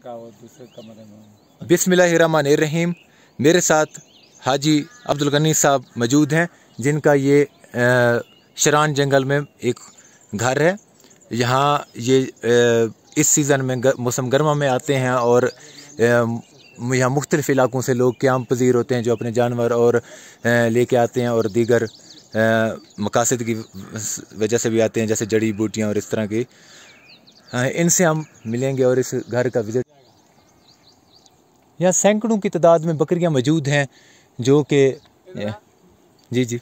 का वो दूसरे कमरे में। बिस्मिल्लाहिर्रहमानिर्रहीम। मेरे साथ हाजी अब्दुल गनी साहब मौजूद हैं, जिनका ये शरान जंगल में एक घर है। यहाँ ये इस सीज़न में मौसम गर्मा में आते हैं और यहाँ मुख्तलिफ इलाकों से लोग क़याम पज़ीर होते हैं जो अपने जानवर और लेके आते हैं और दीगर मकासद की वजह से भी आते हैं, जैसे जड़ी बूटियाँ और इस तरह की। इनसे हम मिलेंगे और इस घर का विज़िट। यहाँ सैकड़ों की तादाद में बकरियाँ मौजूद हैं जो कि जी जी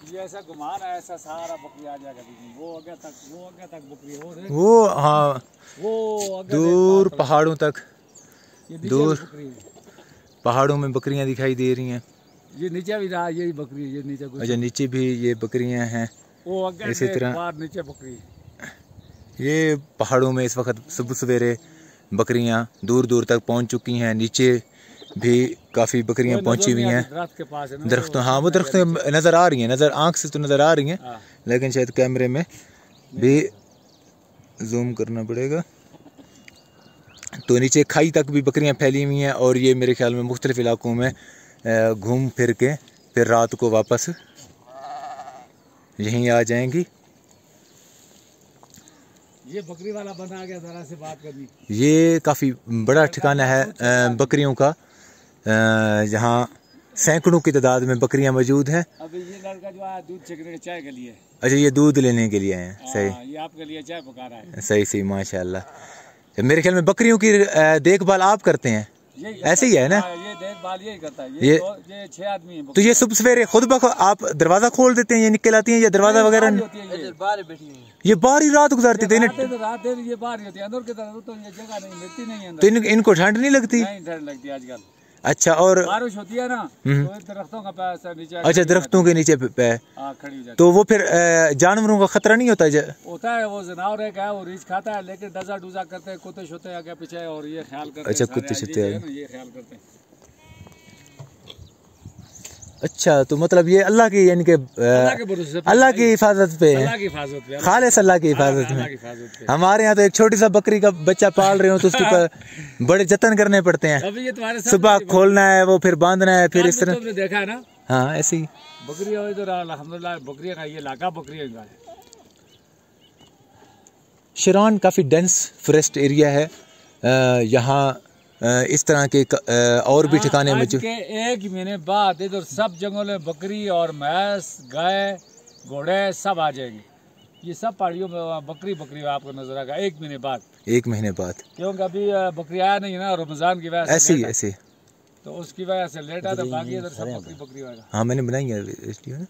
ये ऐसा घुमा रहा है, ऐसा सारा बकरी आ जाएगा। वो आगे तक बकरी हो वो हाँ वो दूर पहाड़ों तक, दूर पहाड़ों में बकरियां दिखाई दे रही हैं। ये नीचे भी रहा, यही बकरी ये नीचे। अच्छा, नीचे भी ये बकरियां हैं। वो आगे इसी तरह नीचे बकरी। ये पहाड़ों में इस वक्त सुबह सवेरे बकरियां दूर दूर तक पहुंच चुकी हैं। नीचे भी काफ़ी बकरियां पहुंची हुई हैं दरख्त के पास। दरख्तों, हाँ वो दरख्त नज़र आ रही हैं, नज़र आँख से तो नज़र आ रही हैं, लेकिन शायद कैमरे में भी जूम करना पड़ेगा। तो नीचे खाई तक भी बकरियां फैली हुई हैं और ये मेरे ख्याल में मुख्तलिफ इलाकों में घूम फिर के फिर रात को वापस यहीं आ जाएंगी। ये बकरी वाला बंदा आ गया, जरा से बात करनी। ये काफ़ी बड़ा ठिकाना है बकरियों का, जहाँ सैकड़ों की तादाद में बकरियां मौजूद हैं। अभी ये लड़का जो आया दूध चखने के चाय के लिए। अच्छा, ये दूध लेने के लिए आए हैं। सही, ये आपके लिए चाय पका रहा है। सही माशाल्लाह। मेरे ख्याल में बकरियों की देखभाल आप करते हैं, ऐसे ही है ना? ये देखभाल यही करता है। ये 6 आदमी हैं। तो ये सुबह सवेरे खुद आप दरवाजा खोल देते हैं, ये निकल आती हैं या दरवाजा वगैरह? ये बाहर ही रात गुजारती थी। रात ये बाहर ही होती है, अंदर की तरफ तो ये जगह नहीं मिलती नहीं है। तो इनको ठंड नहीं लगती? नहीं, ठंड लगती है आजकल। अच्छा, और बारिश होती है ना तो दरख्तों का पैसा नीचे। अच्छा, दरख्तों के नीचे पे खड़ी हो जाती। तो वो फिर जानवरों का खतरा नहीं होता? होता है, वो जनावर है क्या, वो रीछ खाता है, लेकिन डजा डूजा करते हैं, कुत्ते शुते आगे पीछे और ये ख्याल करते हैं। अच्छा, कुत्ते शुते ये ख्याल करते हैं। अच्छा, तो मतलब ये अल्लाह की, यानी कि अल्लाह की हिफाजत पे है, खालिस अल्लाह की हिफाजत में। हमारे यहाँ तो एक छोटी सा बकरी का बच्चा पाल रहे हो तो उसके ऊपर बड़े जतन करने पड़ते हैं। सुबह खोलना है, वो फिर बांधना है, फिर इस तरह देखा है ना। हाँ, ऐसे ही बकरी अल्हम्दुलिल्लाह बकरियां का ये इलाका बकरियां का है। शरान काफ़ी डेंस फॉरेस्ट एरिया है। यहाँ इस तरह के और भी ठिकाने में के 1 महीने बाद इधर सब जंगलों में बकरी और भैंस, गाय, घोड़े सब आ जाएंगे। ये सब पहाड़ियों में बकरी आपको नजर आएगा 1 महीने बाद। 1 महीने बाद, क्योंकि अभी बकरी आया नहीं है ना, रमजान की वजह से ऐसे तो उसकी वजह से लेट है, तो बाकी इधर सब बकरी आएगा। हाँ, मैंने बनाई है वीडियो ना।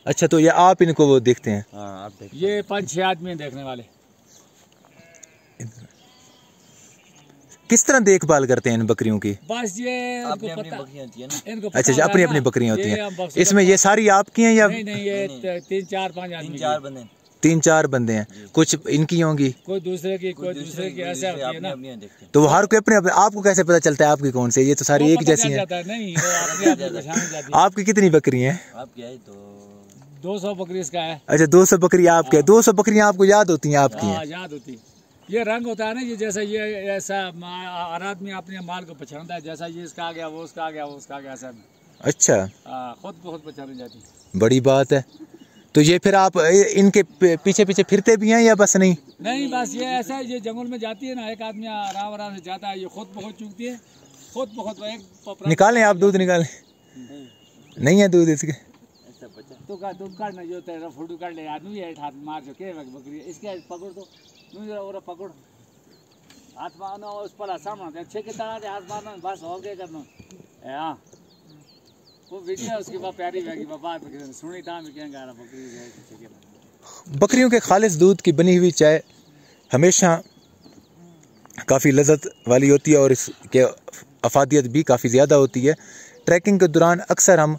अच्छा, तो ये आप इनको वो देखते हैं? हाँ, आप देखते। ये 5-6 आदमी देखने वाले। किस तरह देखभाल करते हैं इन बकरियों की? बस ये अपनी बकरियां होती है ना। इनको अच्छा, अपनी बकरियां होती हैं। इसमें ये सारी आपकी हैं या? नहीं, ये 3-4-5 आदमी, 3-4 बंदे हैं। कुछ इनकी होंगी, कोई दूसरे की ऐसा होती है ना। तो वो हर कोई अपने आपको कैसे पता चलता है आपकी कौन सी? ये तो सारी एक जैसी हैं। आपकी कितनी बकरी हैं? आपकी 200 बकरी इसका है। अच्छा, 200 बकरी आपके हैं। 200 बकरियां आपको याद होती हैं? आपकी हैं, याद होती है। ये रंग होता है ना, ये जैसा ये ऐसा हर आदमी अपने माल को पहचानता है, जैसा ये इसका आ गया, वो उसका आ गया, वो उसका आ गया, ऐसा। अच्छा, खुद बहुत पहचानी जाती है। बड़ी बात है। तो ये फिर आप इनके पीछे पीछे फिरते भी हैं या बस नहीं? नहीं, बस ये ऐसा है, ये जंगल में जाती है ना, एक आदमी आराम से जाता है, ये खुद बहुत चूकती है, खुद बहुत। निकालें आप, दूध निकालें। नहीं है दूध इसके? तो दूध काटना जो तेरा फोटो काट ले आदमी है, हाथ मार जो के बकरी इसके पकड़ दो, और पकड़ हाथ मारना और उस पर सामने अच्छे के तरह हाथ मारना, बस और क्या करना। हाँ, वो वीडियो उसकी बात प्यारी लगी, बात सुनी था मैं क्या गा रहा बकरी। बकरियों के खालिस दूध की बनी हुई चाय हमेशा काफ़ी लज़्ज़त वाली होती है और इसके अफादियत भी काफ़ी ज़्यादा होती है। ट्रैकिंग के दौरान अक्सर हम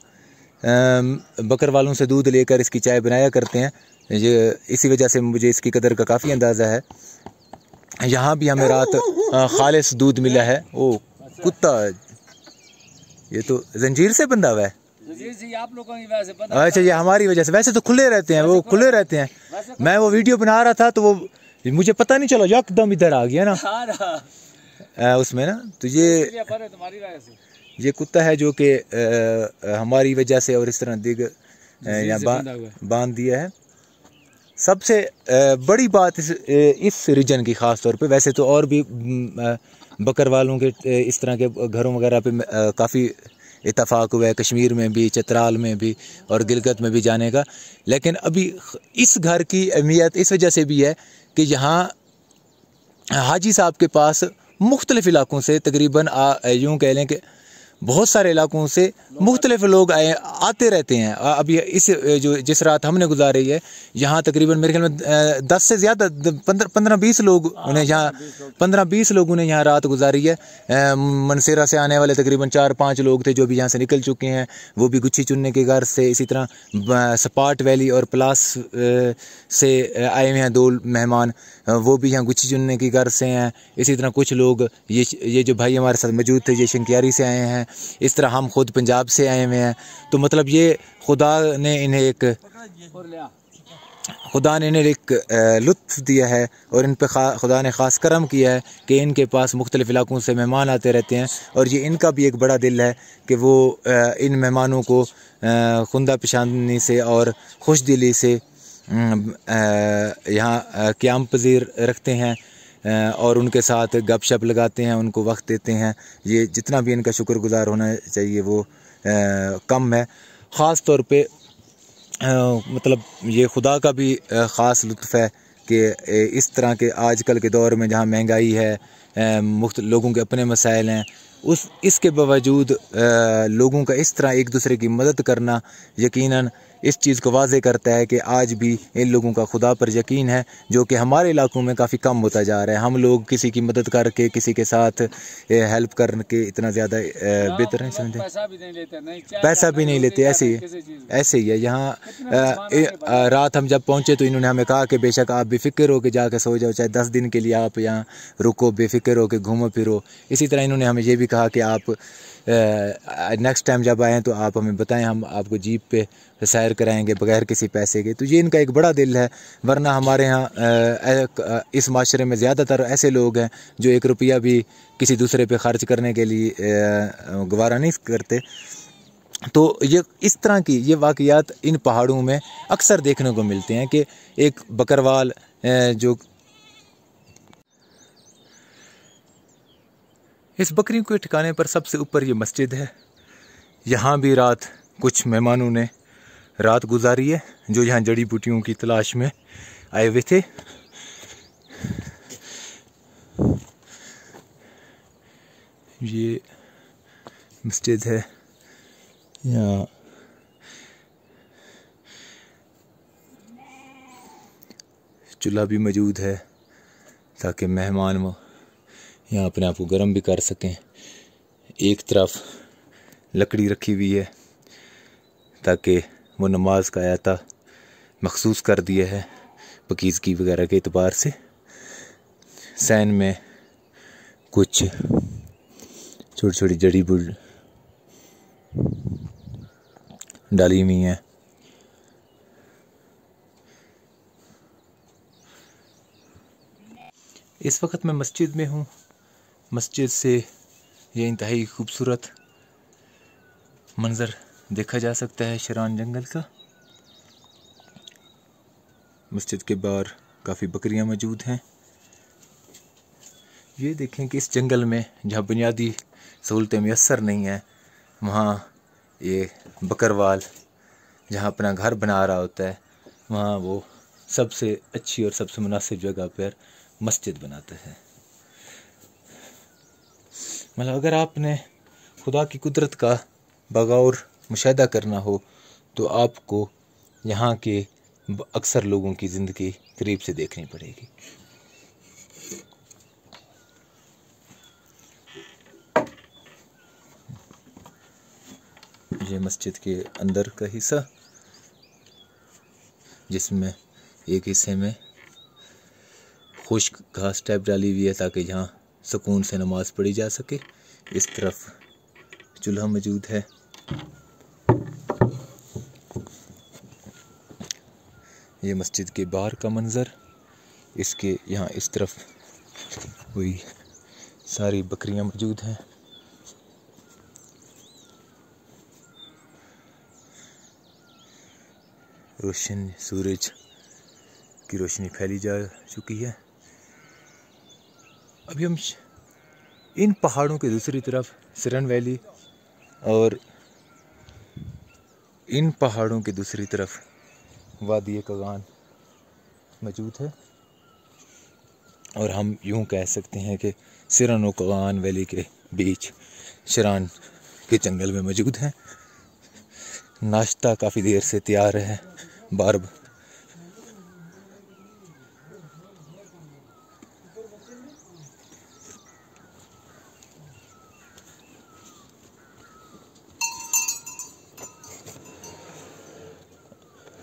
बकर वालों से दूध लेकर इसकी चाय बनाया करते हैं। ये इसी वजह से मुझे इसकी कदर का काफ़ी अंदाज़ा है। यहाँ भी हमें रात खालिस दूध मिला है। ओ कुत्ता, ये तो जंजीर से बंधा हुआ है। आप लोगों की वजह से बंधा। अच्छा, ये हमारी वजह से। वैसे तो खुले रहते हैं, वो खुले रहते हैं। मैं वो वीडियो बना रहा था तो वो मुझे पता नहीं चला, एकदम इधर आ गया ना हाँ उसमें ना। तो ये तुम्हारी वजह से ये कुत्ता है जो कि हमारी वजह से और इस तरह दिग यहाँ बांध दिया है। सबसे बड़ी बात इस रीजन की ख़ास तौर पे, वैसे तो और भी बकर वालों के इस तरह के घरों वगैरह पे काफ़ी इत्तफाक हुआ है, कश्मीर में भी, चित्राल में भी और गिलगित में भी जाने का। लेकिन अभी इस घर की अहमियत इस वजह से भी है कि यहाँ हाजी साहब के पास मुख्तलिफ़ इलाकों से तकरीबन यूँ कह लें कि बहुत सारे इलाकों से मुख्तलिफ लोग आते रहते हैं। अभी जिस रात हमने गुजारी है यहाँ तकरीबन मेरे ख्याल में 10 से ज़्यादा 15-20 लोग उन्हें यहाँ 15-20 लोगों ने यहाँ रात गुजारी है। मनसेरा से आने वाले तकरीबन 4-5 लोग थे जो भी यहाँ से निकल चुके हैं, वो भी गुच्छी चुनने के गर्ज से। इसी तरह सपाट वैली और प्लास से आए हुए हैं 2 मेहमान, वो भी यहाँ गुच्छी चुनने की गर्ज से हैं। इसी तरह कुछ लोग ये जो भाई हमारे साथ मौजूद थे ये शंकियारी से आए हैं। इस तरह हम खुद पंजाब से आए हुए हैं। तो मतलब ये खुदा ने इन्हें एक लुत्फ़ दिया है और इन पे खुदा ने ख़ास करम किया है कि इनके पास मुख्तलिफ़ इलाकों से मेहमान आते रहते हैं। और ये इनका भी एक बड़ा दिल है कि वो इन मेहमानों को खुंदा पेशानी से और खुश दिली से यहाँ क़याम पज़ीर रखते हैं और उनके साथ गपशप लगाते हैं, उनको वक्त देते हैं। ये जितना भी इनका शुक्रगुजार होना चाहिए वो कम है। ख़ास तौर पे मतलब ये खुदा का भी ख़ास लुत्फ़ है कि इस तरह के आजकल के दौर में जहाँ महंगाई है, लोगों के अपने मसाइल हैं, इसके बावजूद लोगों का इस तरह एक दूसरे की मदद करना यकीनन इस चीज़ को वाज़े करता है कि आज भी इन लोगों का खुदा पर यकीन है, जो कि हमारे इलाकों में काफ़ी कम होता जा रहा है। हम लोग किसी की मदद करके, किसी के साथ हेल्प करके इतना ज़्यादा बेहतर नहीं समझते। पैसा भी नहीं लेते, ऐसे ही है यहाँ। रात हम जब पहुँचे तो इन्होंने हमें कहा कि बेशक आप बेफिक्र हो के जाके सो जाओ, चाहे 10 दिन के लिए आप यहाँ रुको, बेफिक्र हो के घूमो फिरो। इसी तरह इन्होंने हमें ये भी कहा कि आप नेक्स्ट टाइम जब आएँ तो आप हमें बताएं, हम आपको जीप पे सैर कराएंगे बगैर किसी पैसे के। तो ये इनका एक बड़ा दिल है। वरना हमारे यहाँ इस माशरे में ज़्यादातर ऐसे लोग हैं जो 1 रुपया भी किसी दूसरे पे ख़र्च करने के लिए गवारा नहीं करते। तो ये इस तरह की ये वाक़यात इन पहाड़ों में अक्सर देखने को मिलते हैं कि एक बकरवाल जो इस बकरियों के ठिकाने पर सबसे ऊपर ये मस्जिद है। यहाँ भी रात कुछ मेहमानों ने रात गुजारी है जो यहाँ जड़ी बूटियों की तलाश में आए हुए थे। ये मस्जिद है, यहाँ चूल्हा भी मौजूद है ताकि मेहमान यहाँ अपने आप को गर्म भी कर सकें। एक तरफ लकड़ी रखी हुई है ताकि वो नमाज का अहता मखसूस कर दिया है पकीज़गी वगैरह के एतबार से। सैन में कुछ छोटी छोटी जड़ी बूटी डाली हुई हैं। इस वक्त मैं मस्जिद में हूँ। मस्जिद से ये इंतहाई खूबसूरत मंज़र देखा जा सकता है शरान जंगल का। मस्जिद के बाहर काफ़ी बकरियां मौजूद हैं। ये देखें कि इस जंगल में जहाँ बुनियादी सहूलतें मैसर नहीं हैं, वहाँ ये बकरवाल जहाँ अपना घर बना रहा होता है, वहाँ वो सबसे अच्छी और सबसे मुनासिब जगह पर मस्जिद बनाता है। मतलब अगर आपने खुदा की कुदरत का बगौर मुशाहिदा करना हो तो आपको यहाँ के अक्सर लोगों की ज़िंदगी करीब से देखनी पड़ेगी। ये मस्जिद के अंदर का हिस्सा, जिसमें एक हिस्से में खुश्क घास टाइप डाली हुई है ताकि यहाँ सुकून से नमाज पढ़ी जा सके। इस तरफ चूल्हा मौजूद है। ये मस्जिद के बाहर का मंज़र। इसके यहाँ इस तरफ वही सारी बकरियां मौजूद हैं। रोशन सूरज की रोशनी फैली जा चुकी है। अभी हम इन पहाड़ों के दूसरी तरफ सिरन वैली और इन पहाड़ों के दूसरी तरफ वादी कगान मौजूद है और हम यूं कह सकते हैं कि सिरन और कगान वैली के बीच शरान के जंगल में मौजूद हैं। नाश्ता काफ़ी देर से तैयार है। बारब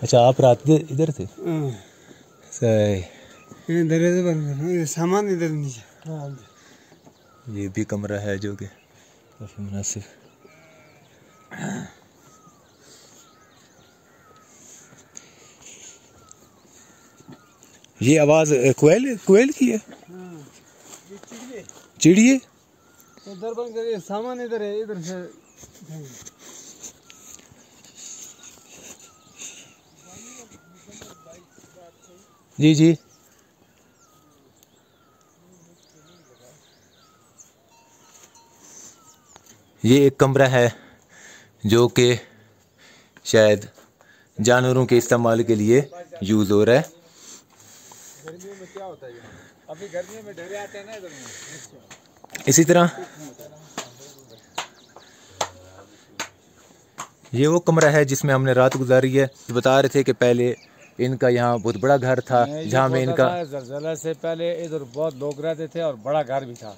अच्छा, आप रात इधर थे? सही। सामान इधर नीचे। ये भी कमरा है जो कि काफ़ी मुनासिब। ये आवाज़ कोयल की है? चिड़िए। उधर बंद करिए, सामान इधर है, इधर से। जी जी। ये एक कमरा है जो कि शायद जानवरों के इस्तेमाल के लिए यूज़ हो रहा है। गर्मियों में क्या होता है? अभी गर्मियों में ढेरे आते हैं ना इधर में। इसी तरह ये वो कमरा है जिसमें हमने रात गुजारी है। बता रहे थे कि पहले इनका यहाँ बहुत बड़ा घर था जहाँ में इनका ज़लज़ला से पहले इधर बहुत लोग रहते थे और बड़ा घर भी था,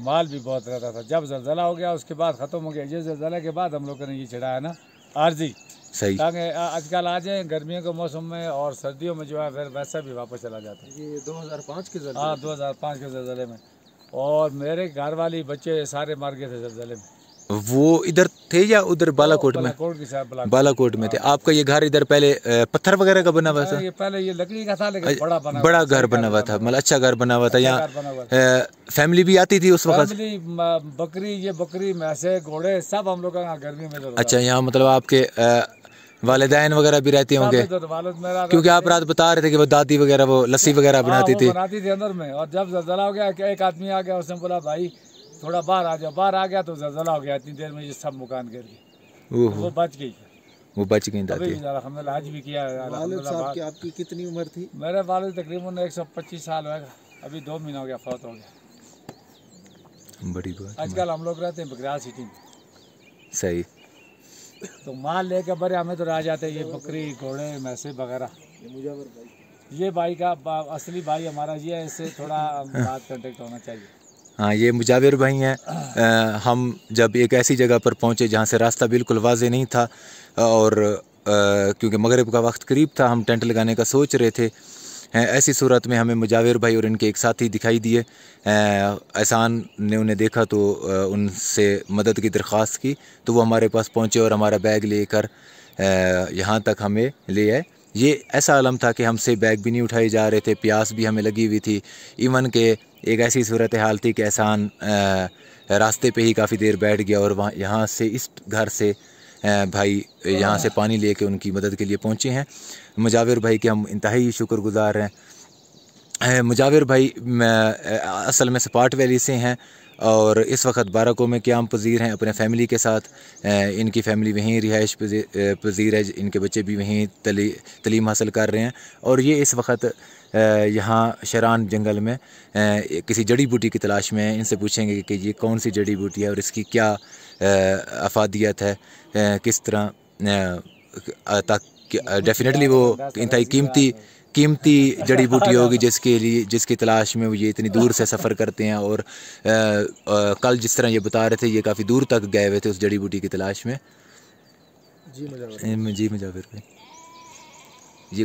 माल भी बहुत रहता था। जब ज़लज़ला हो गया उसके बाद ख़त्म हो गया। ये ज़लज़ला के बाद हम लोगों ने ये चढ़ाया ना आरजी, सही, ताकि आजकल आ जाए गर्मियों के मौसम में और सर्दियों में जो है फिर वैसा भी वापस चला जाता है। ये 2005 के ज़लज़ले। हाँ, 2005 के ज़लज़ले में। और मेरे घर वाली बच्चे सारे मर गए थे ज़लज़ले में। वो इधर थे या उधर बालाकोट में? बालाकोट की साइड, बालाकोट में थे। आपका ये घर इधर पहले पत्थर वगैरह का बना हुआ था? ये पहले ये लकड़ी का था लेकिन बड़ा घर बना हुआ था, मतलब अच्छा घर बना हुआ था। यहाँ फैमिली भी आती थी उस वक्त? बकरी, ये बकरी भैंसे घोड़े सब हम लोग का गर्मी में। अच्छा, यहाँ मतलब आपके वालिदैन वगैरह भी रहते होंगे, क्योंकि आप रात बता रहे थे कि वो दादी वगैरह वो लस्सी वगैरह बनाती थी अंदर में। और जब ज़लज़ला हो गया एक आदमी आ गया, उसने बोला भाई थोड़ा बाहर आ जाओ। बाहर आ गया तो ज़लज़ला हो गया, इतनी देर में ये सब मकान गिर गए। वो बच गई, वो बच गई दादी। अल्हम्दुलिल्लाह आज भी किया। वालिद साहब की आपकी कितनी उम्र थी? मेरे वालिद तकरीबन 125 साल होगा, अभी 2 महीना हो गया फौत हो गया। बड़ी बात। आजकल हम लोग रहते हैं बगराल सिटी में। सही। तो माल लेके बड़े हमें तो आ जाते हैं ये बकरी घोड़े भैंसे वगैरह। ये भाई का असली भाई हमारा ये है, इससे थोड़ा बात कांटेक्ट होना चाहिए। हाँ, ये मुजाविर भाई हैं। हम जब एक ऐसी जगह पर पहुँचे जहाँ से रास्ता बिल्कुल वाज़े नहीं था और क्योंकि मगरिब का वक्त करीब था, हम टेंट लगाने का सोच रहे थे। ऐसी सूरत में हमें मुजाविर भाई और इनके एक साथी दिखाई दिए। एहसान ने उन्हें देखा तो उनसे मदद की दरख्वास्त की, तो वो हमारे पास पहुँचे और हमारा बैग लेकर यहाँ तक हमें ले आए। ये ऐसा आलम था कि हमसे बैग भी नहीं उठाए जा रहे थे, प्यास भी हमें लगी हुई थी। इवन के एक ऐसी सूरत हाल थी कि एहसान रास्ते पे ही काफ़ी देर बैठ गया और वहाँ यहाँ से इस घर से भाई यहाँ से पानी लेके उनकी मदद के लिए पहुँचे हैं। मुजाविर भाई के हम इंतहाई शुक्रगुज़ार हैं। मुजाविर भाई असल में सपाट वैली से हैं और इस वक्त बाराको में क़याम पज़ीर हैं अपने फ़ैमिली के साथ। इनकी फ़ैमिली वहीं रिहाइश पज़ीर है, इनके बच्चे भी वहीं तलीम हासिल कर रहे हैं। और ये इस वक्त यहाँ शरान जंगल में किसी जड़ी बूटी की तलाश में है। इनसे पूछेंगे कि ये कौन सी जड़ी बूटी है और इसकी क्या अफादियत है, किस तरह डेफिनेटली वो इंतहाई कीमती जड़ी बूटी होगी जिसकी तलाश में वो ये इतनी दूर से सफ़र करते हैं। और कल जिस तरह ये बता रहे थे ये काफ़ी दूर तक गए हुए थे उस जड़ी बूटी की तलाश में। जी मुजाविर भाई, ये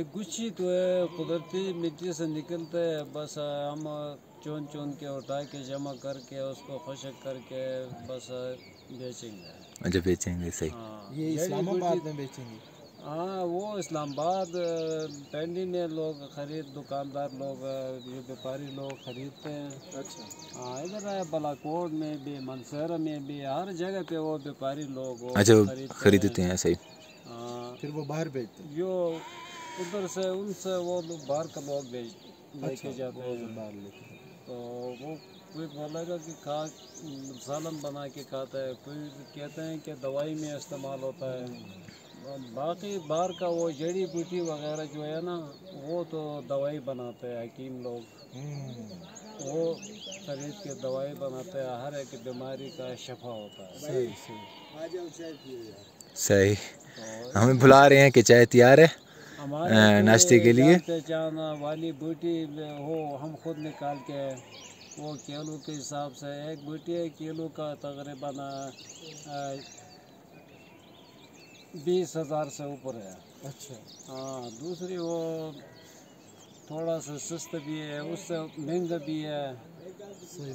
गुच्छी तो है, कुदरती मिट्टी से निकलते है। बस हम चुन के उठा के जमा करके उसको खुशक करके बस बेचेंगे। अच्छा, बेचेंगे, सही। ये इस्लामाबाद में बेचेंगे? हाँ वो इस्लामाबाद पेंडी में लोग खरीद, दुकानदार लोग, ये व्यापारी लोग खरीदते हैं। अच्छा। हाँ इधर है बालाकोट में भी, मनसेरा में भी, हर जगह पे वो व्यापारी लोग वो अच्छा खरीदते हैं सही। हाँ फिर वो बाहर बेचते हैं। जो उधर से उनसे वो लोग बाहर का लोग लेके जाते हैं बाहर लेके। तो वो कोई बोलेगा कि खा सालन बना के खाता है, कोई कहते हैं कि दवाई में इस्तेमाल होता है। बाकी बाहर का वो जड़ी बूटी वगैरह जो है ना वो तो दवाई बनाते हैं हकीम लोग, वो खरीद के दवाई बनाते हैं, हर एक बीमारी का शफा होता है। सही सही। सही। हमें बुला रहे हैं कि चाय तैयार है हमारे नाश्ते के लिए। पहचान वाली बूटी हो हम खुद निकाल के वो किलो के हिसाब से, एक बूटी किलो का तकरीबन 20,000 से ऊपर है। अच्छा। हाँ दूसरी वो थोड़ा सा सस्ता भी है, उससे महंगा भी है।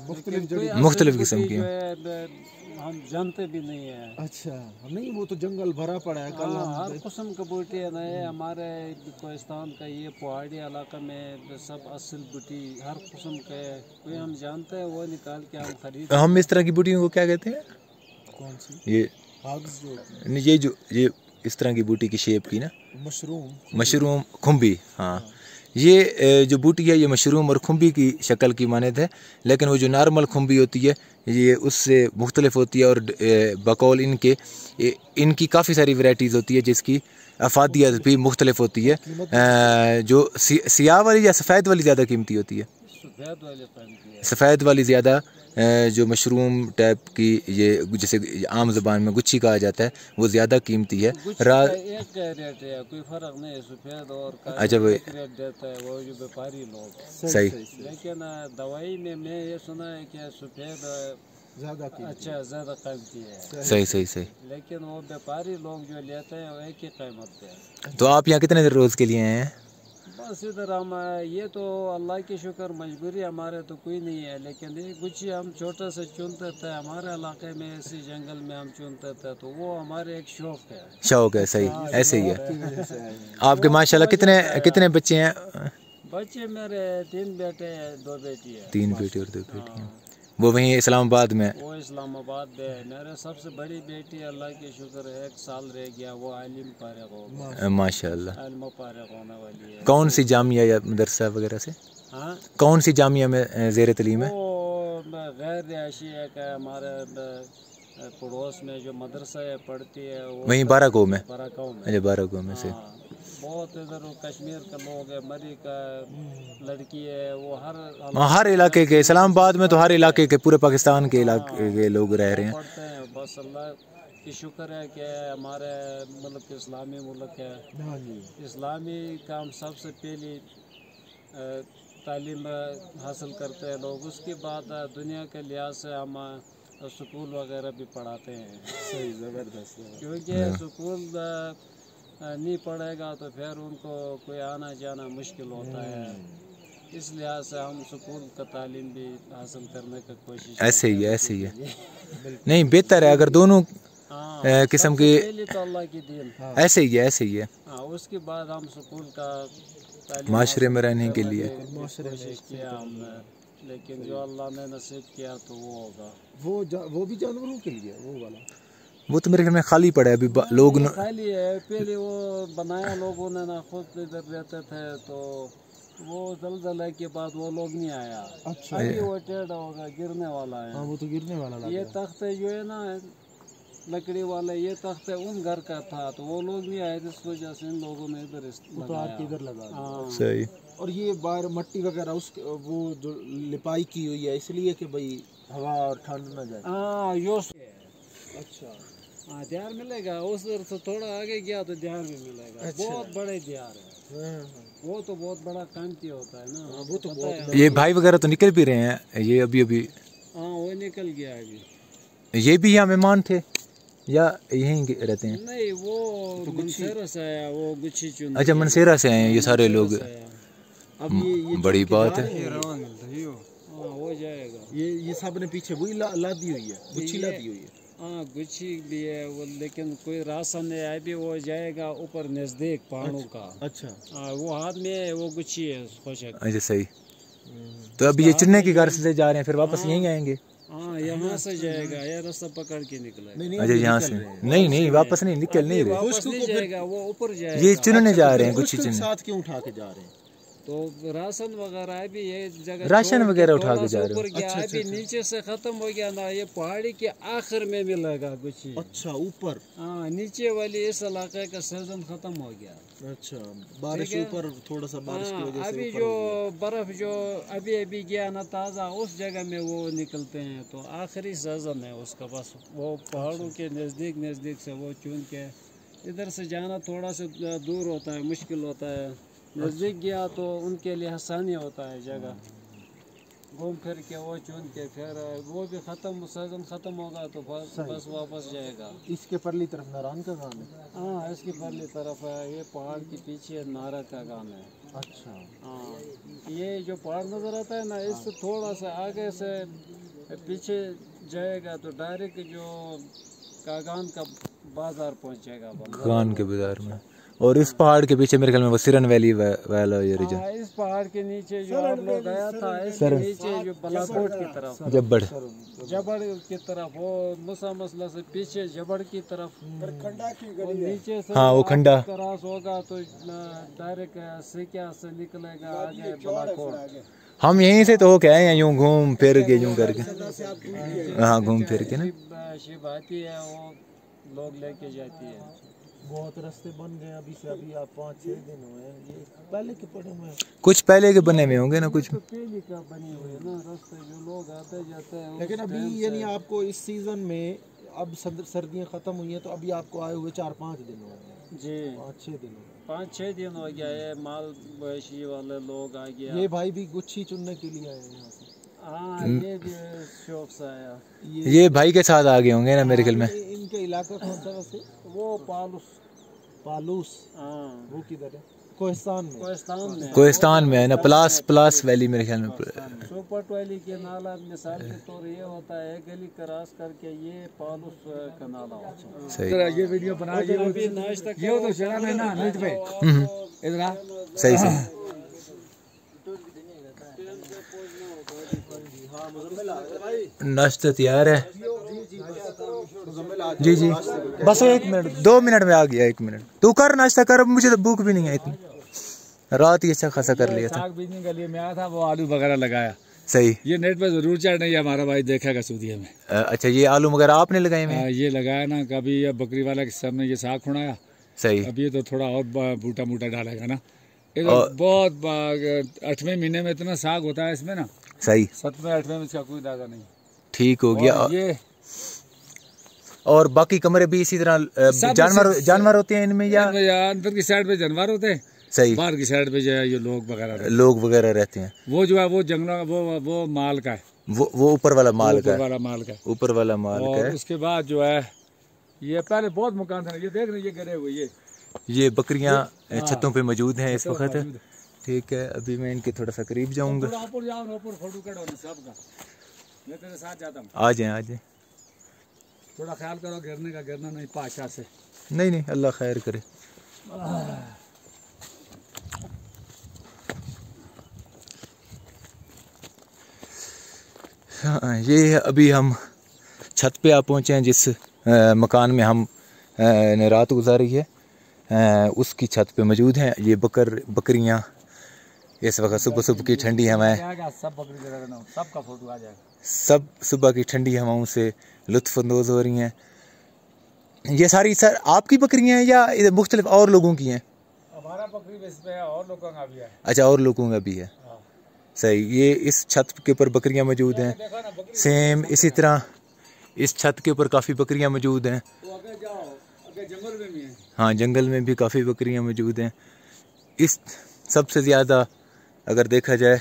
मुख्तलिफ कोई जगह। मुख्तलिफ असली किस्म बूटी की जो है हम जानते भी नहीं है। अच्छा नहीं वो तो जंगल भरा पड़ा है। कल हाँ, हम हर किस्म का बूटी है ना, ये हमारे कोहिस्तान का ये पहाड़ी इलाका में सब असल बूटी हर किस्म का है, कोई हम जानते हैं वो निकाल के हम खरीद। हम इस तरह की बूटियों को क्या कहते हैं? कौन सी? ये हाग्स जो नहीं, ये इस तरह की बूटी की शेप की ना, मशरूम खुम्बी। हाँ ये जो बूटी है ये मशरूम और खुम्बी की शक्ल की मानद है, लेकिन वो जो नॉर्मल खुम्बी होती है ये उससे मुख्तलिफ होती है। और बकौल इनकी काफ़ी सारी वैरायटीज़ होती है जिसकी अफादियत भी मुख्तलिफ होती है। जो सियाह वाली या सफ़ेद वाली ज़्यादा कीमती होती है? सफ़ेद वाली ज़्यादा, जो मशरूम टाइप की ये जैसे आम ज़बान में गुच्छी कहा जाता है वो ज़्यादा कीमती है। एक रेट है, कोई फर्क नहीं है, सफ़ेद और अच्छा एक रेट देता है वो जो व्यापारी लोग। सही। लेकिन दवाई में मैं ये सुना है कि सफ़ेद ज़्यादा ज़्यादा कीमती है। सही सही सही। लेकिन वो व्यापारी लोग जो लेते हैं वो एक ही कीमत पे है। तो आप यहाँ कितने देर रोज़ के लिए आए हैं? बस इधर हम ये तो अल्लाह की शुक्र मजबूरी हमारे तो कोई नहीं है, लेकिन ये कुछ हम छोटा से चुनते थे, हमारे इलाके में ऐसी जंगल में हम चुनते थे तो वो हमारे एक शौक है। शौक है, सही। ऐसे ही है। आपके माशाल्लाह कितने बच्चे हैं? बच्चे मेरे 3 बेटे 2 बेटी है। 3 बेटे और 2 बेटी हैं। वो वहीं इस्लामाबाद में? वो इस्लामाबाद में है। मेरे सबसे बड़ी बेटी अल्लाह की शुक्र है 1 साल रह गया, वो आलिम फारिग हो गया। माशाल्लाह। आलिम फारिग होने वाली है। कौन सी जामिया या मदरसा वगैरह से? हाँ कौन सी जामिया में ज़ेर तलीम है? वो गैर रिहायशी है कि हमारे पड़ोस में जो मदरसा है पढ़ती है वो वहीं बाराको में? बाराको में। अच्छा बाराको में से। हाँ, बहुत इधर कश्मीर का लोग है, मरी का लड़की है, वो हर इलाके के, इस्लामाबाद में तो हर इलाके के, पूरे पाकिस्तान के इलाके के लोग रह रहे हैं। पढ़ते हैं। बस अल्लाह की शुक्र है कि हमारे मुल्क इस्लामी मुल्क है। इस्लामी काम सबसे पहली तालीम हासिल करते हैं लोग, उसके बाद दुनिया के लिहाज से हम स्कूल वगैरह भी पढ़ाते हैं। सही ज़बरदस्त। क्योंकि स्कूल नहीं पढ़ेगा तो फिर उनको कोई आना जाना मुश्किल होता है, इस लिहाज से हम स्कूल का तालीम भी हासिल करने की कोशिश। ऐसे ही है, ऐसे ही है। नहीं बेहतर है अगर दोनों किस्म की, तो अल्लाह की दीन। ऐसे ही है, ऐसे ही है। हाँ उसके बाद हम स्कूल का माशरे में रहने के लिए कोशिश किया हमने, लेकिन जो अल्लाह ने नसीब किया तो वो होगा। वो भी जानवरों के लिए वो वाला? वो तो मेरे ख्याल में खाली पड़ा है अभी लोग खाली है। पहले वो बनाया लोगों ने ना, खुद इधर रहते थे तो वो ज़लज़ले के बाद वो लोग नहीं आया। अच्छा। अभी वो टेढ़ा होगा, गिरने वाला है। हाँ वो तो गिरने वाला लगा। ये तख्ते जो है ना लकड़ी वाले, ये तख्ते उन घर का था तो वो लोग नहीं आए, इस वजह से इन लोगों ने इधर लगा। हाँ सही। और ये बाहर मट्टी वगैरह उसके वो जो लिपाई की हुई है इसलिए कि भाई हवा और ठंड न जाए। हाँ यो। अच्छा। हाँ दियार मिलेगा उधर से थोड़ा आगे गया तो दियार भी मिलेगा। अच्छा। बहुत बड़े दियार है। वो तो बहुत बड़ा कीमती होता है ना। वो तो बहुत। ये भाई वगैरह तो निकल भी रहे हैं, ये अभी हाँ वो निकल गया अभी। ये भी यहाँ मेहमान थे या यहीं रहते हैं? नहीं वो मनसेरा से आया, वो गुच्छी चुन। अच्छा मनसेरा से आए हैं ये सारे लोग। अब ये बड़ी बात है। हाँ हो जाएगा। ये सब ने पीछे वही ला दी हुई है, गुच्छी ला दी हुई है। हाँ गुच्छी भी है वो, लेकिन कोई राशन है अभी वो जाएगा ऊपर नज़दीक पहाड़ों का। अच्छा हाँ वो हाथ में है वो गुच्छी है खुशक। अच्छा सही। तो अब ये चुनने की घर से जा रहे हैं, फिर वापस यहीं आएंगे? हाँ यहाँ से जाएगा, ये रास्ता पकड़ के निकलेगा। नहीं अच्छा यहाँ से नहीं नहीं वापस नहीं निकल नहीं रहे, वापस नहीं जाएगा, वो ऊपर जाएगा। ये चुनने जा रहे हैं कुछ उसको चुनने। साथ क्यों उठा के जा रहे हैं? तो राशन वगैरह भी ये जगह राशन छोड़ वगैरह के उठा के थोड़ा जा सा रहे हो? ऊपर गया, अभी नीचे से खत्म हो गया ना, ये पहाड़ी के आखिर में मिलेगा कुछ। अच्छा ऊपर। हाँ नीचे वाली इस इलाके का सीजन खत्म हो गया। अच्छा बारिश ठीक है। ऊपर थोड़ा सा बारिश की वजह से अभी ऊपर जो हो गया। बर्फ जो अभी गया ना ताज़ा, उस जगह में वो निकलते हैं, तो आखिरी सीजन है उसका। बस वो पहाड़ों के नज़दीक से वो चुन के इधर से जाना थोड़ा सा दूर होता है, मुश्किल होता है। नज़दीक गया तो उनके लिए आसानी होता है, जगह घूम फिर के वो चुन के, फिर वो भी ख़त्म सीजन ख़त्म होगा तो बस वापस जाएगा। इसके परली तरफ नारायण का गांव है। हाँ इसकी परली तरफ है, ये पहाड़ के पीछे नारा का गांव है। अच्छा हाँ ये जो पहाड़ नज़र आता है ना, इससे थोड़ा सा आगे से पीछे जाएगा तो डायरेक्ट जो कागान का बाजार पहुंचेगा। कान के बाजार में। और इस पहाड़ के पीछे मेरे ख्याल में वो सिरन वैली वाला ये रीजन। हाँ, इस पहाड़ के नीचे जो आप लोग गया था, इसके नीचे जो बलाकोट की तरफ, जब्बड़ जबड़ की तरफ, वो मूसा मसला से पीछे जबड़ की तरफ, वो नीचे से हाँ, वो खंडा क्रॉस होगा तो डायरेक्ट सिक्या से निकलेगा आगे बलाकोट। हम यहीं से तो हो के आए हैं, यूं घूम फिर के यूं करके। हाँ घूम फिर के ना शिप आती है, वो लोग लेके जाती है। बहुत रास्ते बन गए अभी से, अभी आप 5-6 दिन हुए हैं, ये पहले के पड़े हुए हैं। कुछ पहले के बने हुए होंगे ना कुछ। तो पहले का बने हुए ना रास्ते, जो लोग आते जाते हैं। लेकिन अभी यानी आपको इस सीजन में अब सर्दियाँ खत्म हुई हैं, तो अभी आपको आए हुए 4-5 दिन हुए हैं। जी 5-6 दिन हो गए। 5-6 दिन हो गया है, माल मवेशी वाले लोग आ गया। ये भाई भी गुच्छी चुनने के लिए आए हैं यहाँ से। हाँ ये भी शौक से आया। ये भाई के साथ आ गए होंगे ना मेरे ख्याल में। इनके इलाका कौन सा वैसे? वो पालूस। हाँ वो किधर है? कोहिस्तान में। कोहिस्तान में है ना, प्लास वैली मेरे ख्याल में। सोपट वैली के नाला मिसाल के तौर ये होता है, गली क्रॉस करके ये पालूस का नाला होता है। सही ये वीडियो बना ये तो चला है ना नेट पे इधर सही सही। नाश्ता तैयार है जी जी, बस 1 मिनट 2 मिनट में आ गया। 1 मिनट तू कर नाश्ता कर, मुझे तो भूख भी नहीं है इतनी, रात ही अच्छा खासा कर लिया था। साग बीजने के लिए मैं आया था, वो आलू वगैरह लगाया। सही। ये नेट पे जरूर चढ़ नहीं है, हमारा भाई देखेगा सूदिया में। अच्छा ये आलू वगैरह आपने लगाए हुए? ये लगाया ना, कभी ये बकरी वाला के सामने ये साग खुनाया। सही। अब ये तो थोड़ा और बूटा मूटा डालेगा ना, ये तो बहुत 8वें महीने में इतना साग होता है इसमें ना। सही। 7वें 8वें में इसका कोई दादा नहीं। ठीक हो गया। ये और बाकी कमरे भी इसी तरह जानवर होते हैं इनमें, या अंदर की साइड पे जानवर होते हैं? सही। बाहर की साइड पे जो है ये लोग वगैरह रहते हैं। वो जो है वो जंगल वो माल का है, वो ऊपर वाला माल का, ऊपर वाला माल का है। उसके बाद जो है ये पहले बहुत मकान था, ये देख रहे ये गिरे हुए ये बकरियां छतों पे मौजूद हैं इस वक्त। ठीक है अभी मैं इनके थोड़ा सा करीब जाऊंगा। आ जाए थोड़ा ख्याल करो, गिरने का गिरना नहीं, पाशा से नहीं अल्लाह खैर करे। हाँ ये अभी हम छत पे आ पहुँचे हैं, जिस मकान में हम ने रात गुजारी है उसकी छत पे मौजूद हैं। ये बकरियां इस वक्त सुबह की ठंडी हवाएं, सबका फोटो आ जाएगा, सब सुबह की ठंडी हवाओं से लुत्फानंदोज हो रही हैं। ये सारी सर आपकी बकरियां हैं या मुख्तलिफ और लोगों की हैं? हमारा बकरी बेस पे है और लोगों का भी है। अच्छा और लोगों का भी है। सही। ये इस छत के ऊपर बकरियां मौजूद हैं, सेम इसी तरह इस छत के ऊपर काफ़ी बकरियां मौजूद हैं। जंगल में भी है। हाँ जंगल में भी काफ़ी बकरियां मौजूद हैं। इस सबसे ज़्यादा अगर देखा जाए